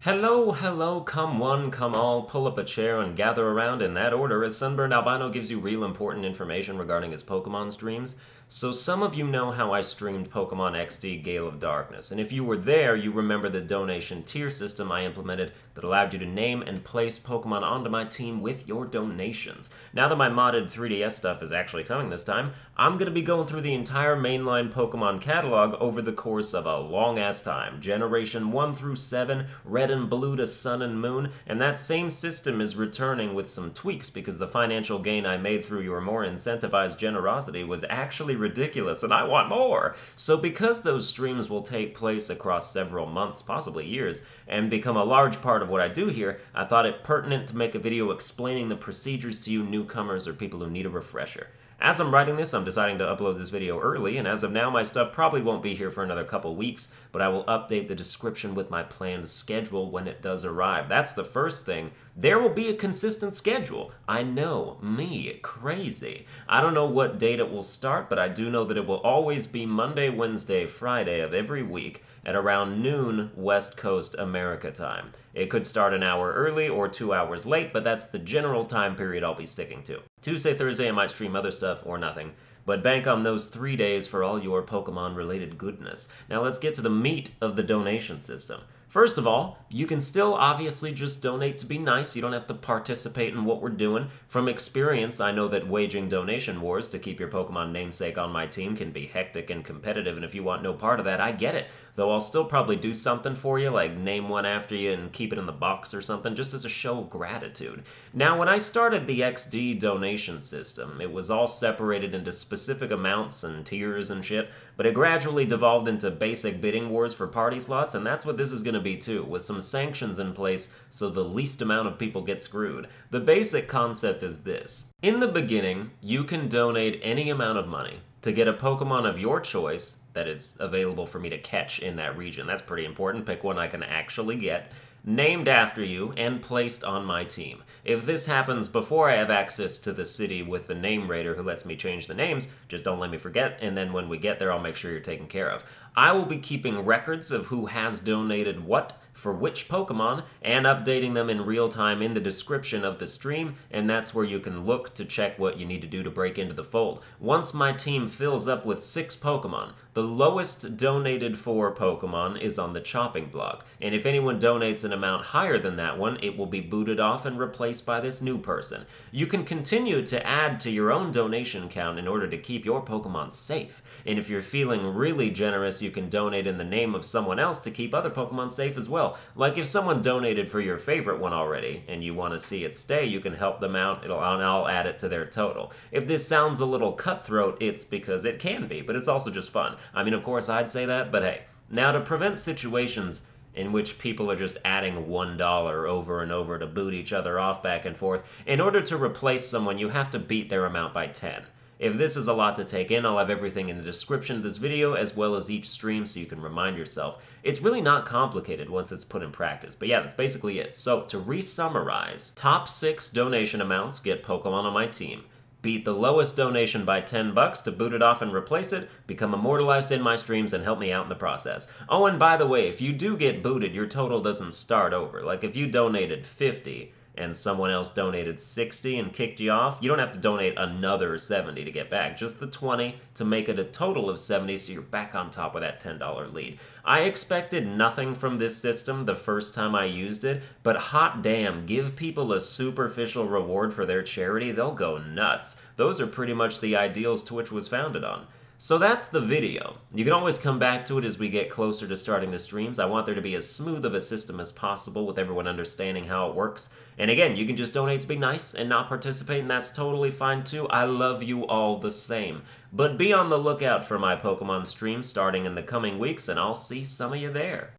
Hello, come one, come all, pull up a chair and gather around in that order as Sunburned Albino gives you real important information regarding his Pokemon streams. So some of you know how I streamed Pokemon XD Gale of Darkness, and if you were there, you remember the donation tier system I implemented that allowed you to name and place Pokemon onto my team with your donations. Now that my modded 3DS stuff is actually coming this time, I'm going to be going through the entire mainline Pokemon catalog over the course of a long-ass time. Generation 1 through 7, Red and Blue to Sun and Moon, and that same system is returning with some tweaks because the financial gain I made through your more incentivized generosity was actually ridiculous and I want more! So because those streams will take place across several months, possibly years, and become a large part of what I do here, I thought it pertinent to make a video explaining the procedures to you newcomers or people who need a refresher. As I'm writing this, I'm deciding to upload this video early, and as of now, my stuff probably won't be here for another couple weeks, but I will update the description with my planned schedule when it does arrive. That's the first thing. There will be a consistent schedule. I know, me, crazy. I don't know what date it will start, but I do know that it will always be Monday, Wednesday, Friday of every week at around noon West Coast America time. It could start an hour early or 2 hours late, but that's the general time period I'll be sticking to. Tuesday, Thursday, I might stream other stuff or nothing, but bank on those 3 days for all your Pokemon-related goodness. Now let's get to the meat of the donation system. First of all, you can still obviously just donate to be nice. You don't have to participate in what we're doing. From experience, I know that waging donation wars to keep your Pokemon namesake on my team can be hectic and competitive, and if you want no part of that, I get it. Though I'll still probably do something for you, like name one after you and keep it in the box or something, just as a show of gratitude. Now, when I started the XD donation system, it was all separated into specific amounts and tiers and shit, but it gradually devolved into basic bidding wars for party slots, and that's what this is going to be too, with some sanctions in place so the least amount of people get screwed. The basic concept is this. In the beginning, you can donate any amount of money to get a Pokemon of your choice that is available for me to catch in that region. That's pretty important. Pick one I can actually get, named after you, and placed on my team. If this happens before I have access to the city with the name raider who lets me change the names, just don't let me forget, and then when we get there, I'll make sure you're taken care of. I will be keeping records of who has donated what for which Pokemon, and updating them in real time in the description of the stream, and that's where you can look to check what you need to do to break into the fold. Once my team fills up with 6 Pokemon, the lowest donated for Pokemon is on the chopping block, and if anyone donates an amount higher than that one, it will be booted off and replaced by this new person. You can continue to add to your own donation count in order to keep your Pokemon safe, and if you're feeling really generous, you can donate in the name of someone else to keep other Pokemon safe as well. Like if someone donated for your favorite one already, and you want to see it stay, you can help them out, and I'll add it to their total. If this sounds a little cutthroat, it's because it can be, but it's also just fun. I mean, of course I'd say that, but hey. Now to prevent situations in which people are just adding $1 over and over to boot each other off back and forth, in order to replace someone, you have to beat their amount by 10. If this is a lot to take in, I'll have everything in the description of this video as well as each stream so you can remind yourself. It's really not complicated once it's put in practice, but yeah, that's basically it. So to re-summarize, top 6 donation amounts get Pokemon on my team. Beat the lowest donation by $10 to boot it off and replace it, become immortalized in my streams, and help me out in the process. Oh, and by the way, if you do get booted, your total doesn't start over. Like if you donated 50, and someone else donated 60 and kicked you off, you don't have to donate another 70 to get back. Just the 20 to make it a total of 70 so you're back on top of that $10 lead. I expected nothing from this system the first time I used it, but hot damn, give people a superficial reward for their charity, they'll go nuts. Those are pretty much the ideals Twitch was founded on. So that's the video. You can always come back to it as we get closer to starting the streams. I want there to be as smooth of a system as possible with everyone understanding how it works. And again, you can just donate to be nice and not participate, and that's totally fine too. I love you all the same. But be on the lookout for my Pokemon streams starting in the coming weeks, and I'll see some of you there.